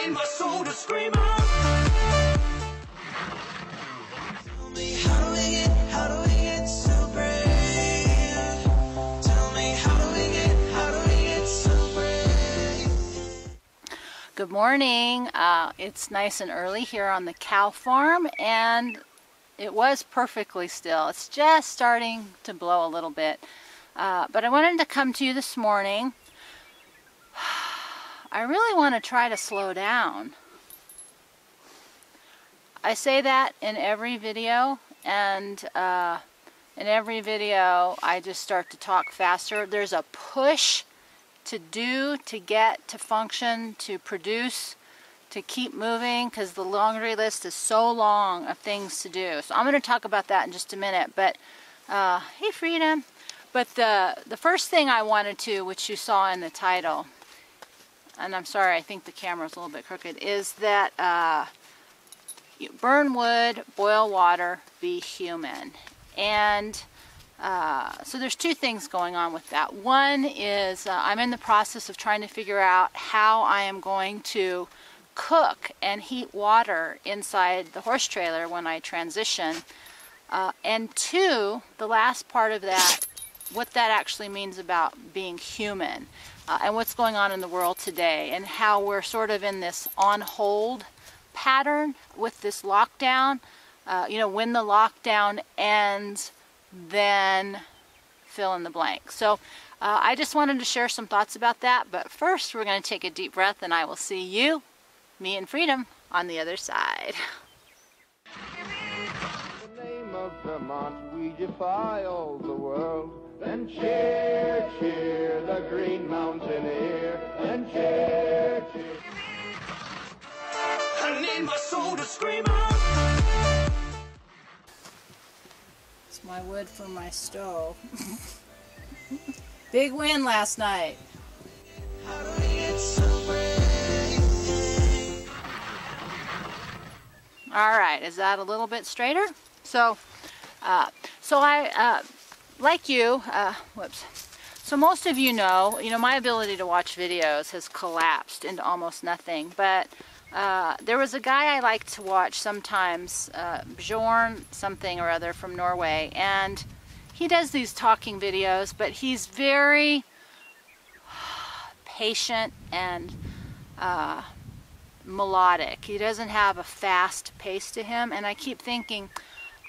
need my soul to scream out. Tell me how do we get so brave? Tell me how do we get so brave? Good morning. It's nice and early here on the cow farm, and it was perfectly still. It's just starting to blow a little bit, but I wanted to come to you this morning. I really want to try to slow down. I say that in every video, and in every video I just start to talk faster. There's a push to do, to get, to function, to produce, to keep moving, because the laundry list is so long of things to do. So I'm going to talk about that in just a minute. But hey, Freedom. But the first thing I wanted to, which you saw in the title, and I'm sorry, I think the camera's a little bit crooked, is that burn wood, boil water, be human. And so there's two things going on with that. One is I'm in the process of trying to figure out how I am going to cook and heat water inside the horse trailer when I transition. And two, the last part of that, what that actually means about being human, and what's going on in the world today, and how we're sort of in this on hold pattern with this lockdown. You know, when the lockdown ends, then fill in the blank. So I just wanted to share some thoughts about that. But first, we're going to take a deep breath, and I will see you, me and Freedom, on the other side. In the name of Vermont, we defy all the world. And cheer, cheer, the Green Mountaineer. And cheer, cheer. I need my soul to scream out. It's my wood for my stove. Big win last night. How do we get so brave? All right, is that a little bit straighter? So I, like you, whoops. So most of you know, my ability to watch videos has collapsed into almost nothing. But there was a guy I like to watch sometimes, Bjorn something or other from Norway, and he does these talking videos, but he's very patient and melodic. He doesn't have a fast pace to him, and I keep thinking,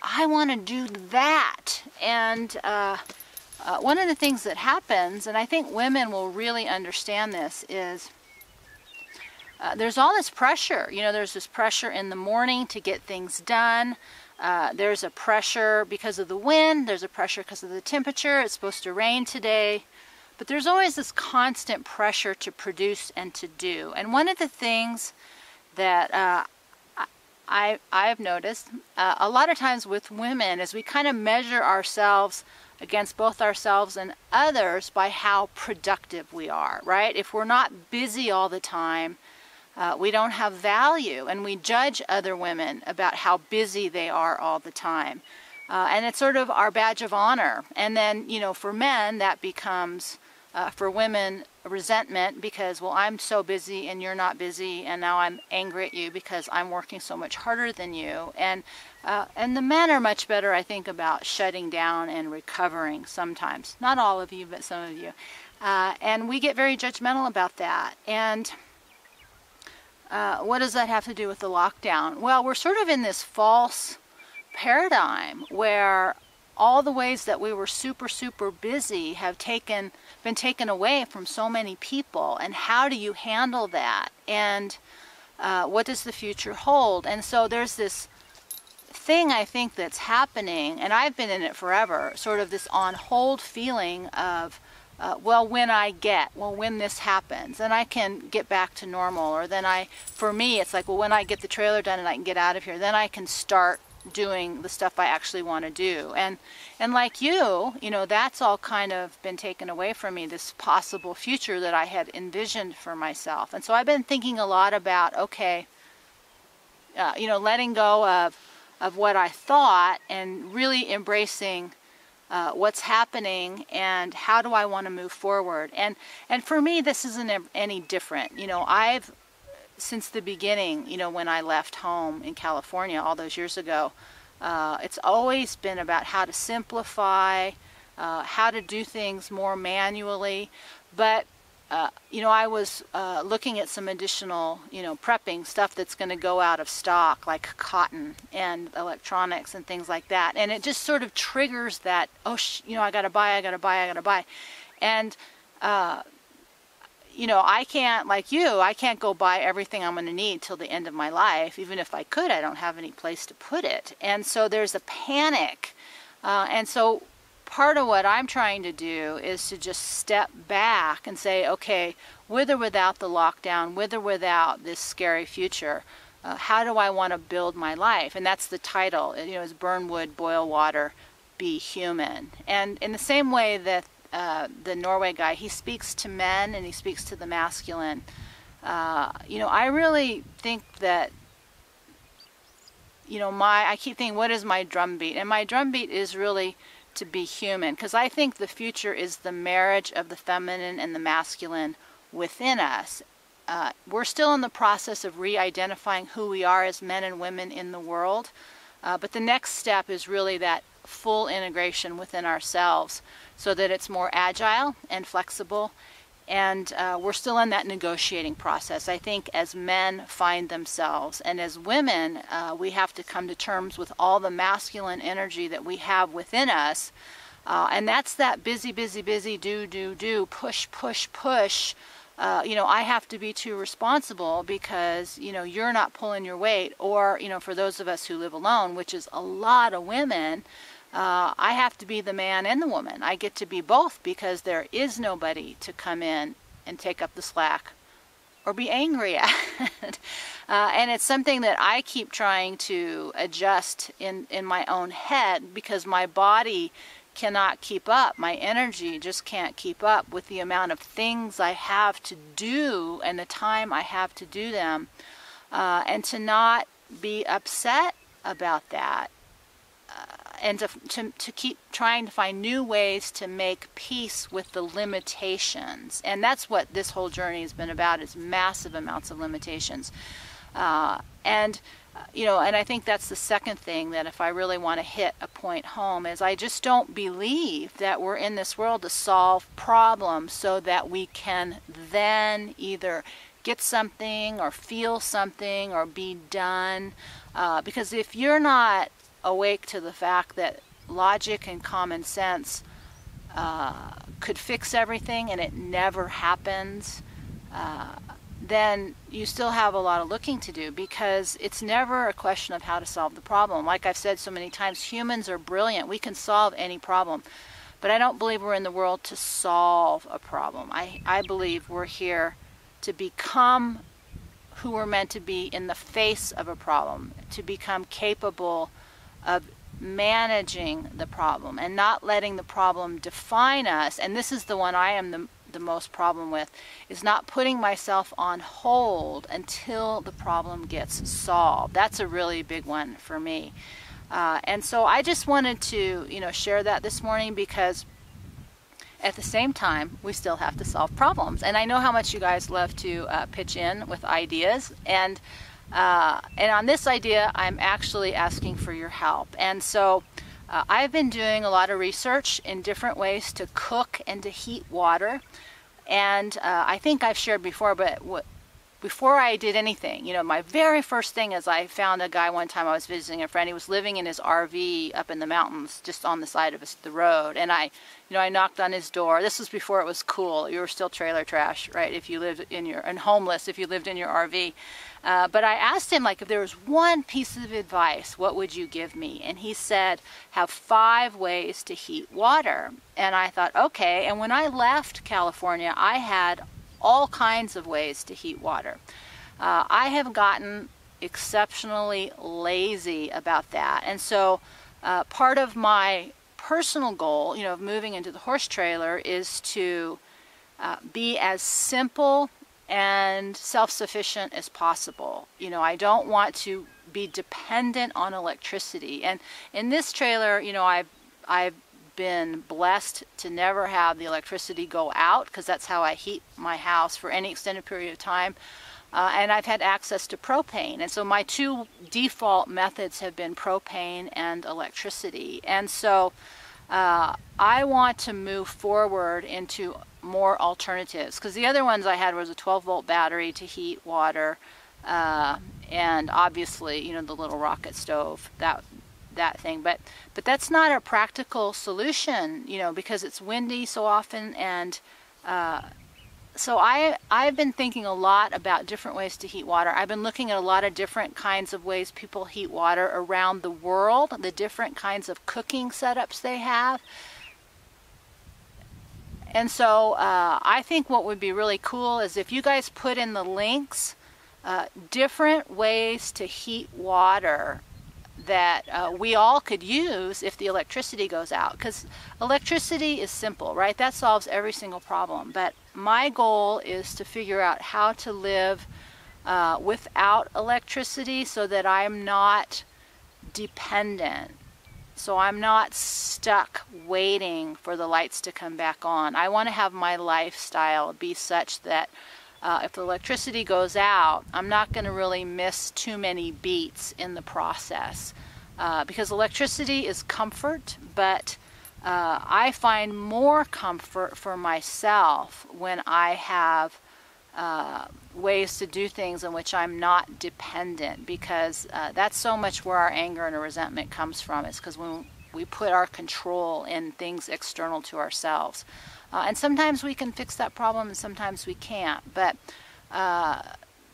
I want to do that. And one of the things that happens, and I think women will really understand this, is there's all this pressure. There's this pressure in the morning to get things done. There's a pressure because of the wind. There's a pressure because of the temperature. It's supposed to rain today. But there's always this constant pressure to produce and to do. And one of the things that I've noticed a lot of times with women is we kind of measure ourselves against both ourselves and others by how productive we are, right? If we're not busy all the time, we don't have value, and we judge other women about how busy they are all the time. And it's sort of our badge of honor. And then, for men, that becomes, for women, resentment because, well, I'm so busy and you're not busy, and now I'm angry at you because I'm working so much harder than you. And the men are much better, I think, about shutting down and recovering sometimes. Not all of you, but some of you. And we get very judgmental about that. And what does that have to do with the lockdown? Well, we're sort of in this false paradigm where all the ways that we were super, super busy have been taken away from so many people. And how do you handle that? And what does the future hold? And so there's this thing, I think, that's happening, and I've been in it forever, sort of this on hold feeling of, when this happens, then I can get back to normal. Or then for me, it's like, well, when I get the trailer done and I can get out of here, then I can start doing the stuff I actually want to do. And like you, that's all kind of been taken away from me, this possible future that I had envisioned for myself. And so I've been thinking a lot about, okay, letting go of what I thought and really embracing what's happening and how do I want to move forward. And for me, this isn't any different. I've since the beginning, you know, when I left home in California all those years ago, it's always been about how to simplify, how to do things more manually. But you know, I was looking at some additional, you know, prepping stuff that's going to go out of stock, like cotton and electronics and things like that. And it just sort of triggers that, oh, you know, I got to buy. And, you know, I can't, like you, I can't go buy everything I'm going to need till the end of my life. Even if I could, I don't have any place to put it. And so there's a panic. And so part of what I'm trying to do is to just step back and say, okay, with or without the lockdown, with or without this scary future, how do I want to build my life? And that's the title, you know, is Burn Wood, Boil Water, Be Human. And in the same way that the Norway guy, he speaks to men and he speaks to the masculine. You know, I really think that, you know, I keep thinking, what is my drumbeat? And my drumbeat is really to be human, because I think the future is the marriage of the feminine and the masculine within us. We're still in the process of re-identifying who we are as men and women in the world, but the next step is really that full integration within ourselves so that it's more agile and flexible. And we're still in that negotiating process. I think as men find themselves, and as women, we have to come to terms with all the masculine energy that we have within us. And that's that busy, do, push. You know, I have to be too responsible because, you know, you're not pulling your weight. Or, you know, for those of us who live alone, which is a lot of women, I have to be the man and the woman. I get to be both because there is nobody to come in and take up the slack or be angry at. And it's something that I keep trying to adjust in my own head because my body cannot keep up. My energy just can't keep up with the amount of things I have to do and the time I have to do them. And to not be upset about that. And to keep trying to find new ways to make peace with the limitations. And that's what this whole journey has been about, is massive amounts of limitations. You know, and I think that's the second thing, that if I really want to hit a point home, is I just don't believe that we're in this world to solve problems so that we can then either get something or feel something or be done. Because if you're not awake to the fact that logic and common sense could fix everything and it never happens, then you still have a lot of looking to do, because it's never a question of how to solve the problem. Like I've said so many times, humans are brilliant. We can solve any problem. But I don't believe we're in the world to solve a problem. I believe we're here to become who we're meant to be in the face of a problem, to become capable of managing the problem and not letting the problem define us. And this is the one I am the most problem with, is not putting myself on hold until the problem gets solved. That's a really big one for me. And so I just wanted to, you know, share that this morning, because at the same time, we still have to solve problems. And I know how much you guys love to pitch in with ideas. And on this idea, I'm actually asking for your help. And so I've been doing a lot of research in different ways to cook and to heat water. And I think I've shared before, but before I did anything, you know, my very first thing is I found a guy one time. I was visiting a friend. He was living in his RV up in the mountains, just on the side of the road. And I knocked on his door. This was before it was cool. You were still trailer trash, right? If you lived and homeless if you lived in your RV. But I asked him, like, if there was one piece of advice, what would you give me? And he said, have 5 ways to heat water. And I thought, okay. And when I left California, I had all kinds of ways to heat water. I have gotten exceptionally lazy about that. And so part of my personal goal, you know, of moving into the horse trailer is to be as simple and self-sufficient as possible. You know, I don't want to be dependent on electricity. And in this trailer, you know, I've been blessed to never have the electricity go out, because that's how I heat my house for any extended period of time. And I've had access to propane. And so my two default methods have been propane and electricity. And so I want to move forward into more alternatives, because the other ones I had was a 12-volt battery to heat water, and obviously, you know, the little rocket stove, that thing. But that's not a practical solution, you know, because it's windy so often. And so I've been thinking a lot about different ways to heat water. I've been looking at a lot of different kinds of ways people heat water around the world, the different kinds of cooking setups they have. And so I think what would be really cool is if you guys put in the links, different ways to heat water that we all could use if the electricity goes out. Because electricity is simple, right? That solves every single problem. But my goal is to figure out how to live without electricity so that I'm not dependent. So I'm not stuck waiting for the lights to come back on. I want to have my lifestyle be such that if the electricity goes out, I'm not going to really miss too many beats in the process. Because electricity is comfort, but I find more comfort for myself when I have ways to do things in which I'm not dependent, because that's so much where our anger and our resentment comes from. It's because when we put our control in things external to ourselves. And sometimes we can fix that problem and sometimes we can't. But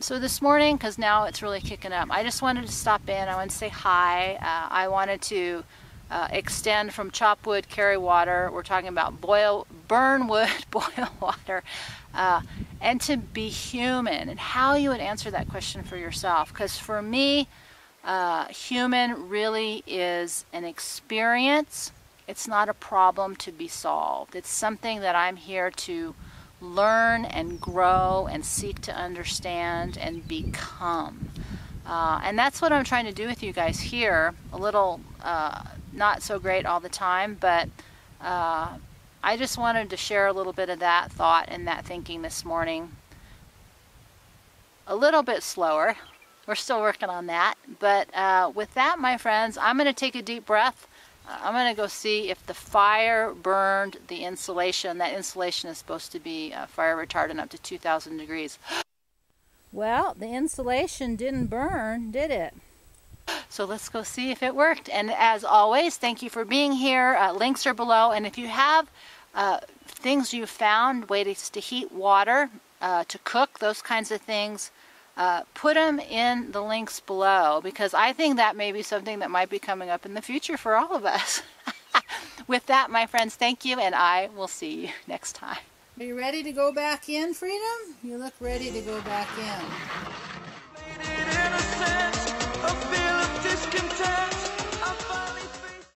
so this morning, because now it's really kicking up, I just wanted to stop in. I wanted to say hi. I wanted to extend from chop wood, carry water. We're talking about burn wood, boil water, and to be human, and how you would answer that question for yourself. Because for me, human really is an experience. It's not a problem to be solved. It's something that I'm here to learn and grow and seek to understand and become. And that's what I'm trying to do with you guys here. A little not so great all the time, but I just wanted to share a little bit of that thought and that thinking this morning. A little bit slower. We're still working on that. But with that, my friends, I'm going to take a deep breath. I'm going to go see if the fire burned the insulation. That insulation is supposed to be fire retardant up to 2,000 degrees. Well, the insulation didn't burn, did it? So let's go see if it worked. And as always, thank you for being here. Links are below. And if you have things you found, ways to heat water, to cook, those kinds of things, put them in the links below, because I think that may be something that might be coming up in the future for all of us. With that, my friends, thank you, and I will see you next time. Are you ready to go back in, Freedom? You look ready to go back in.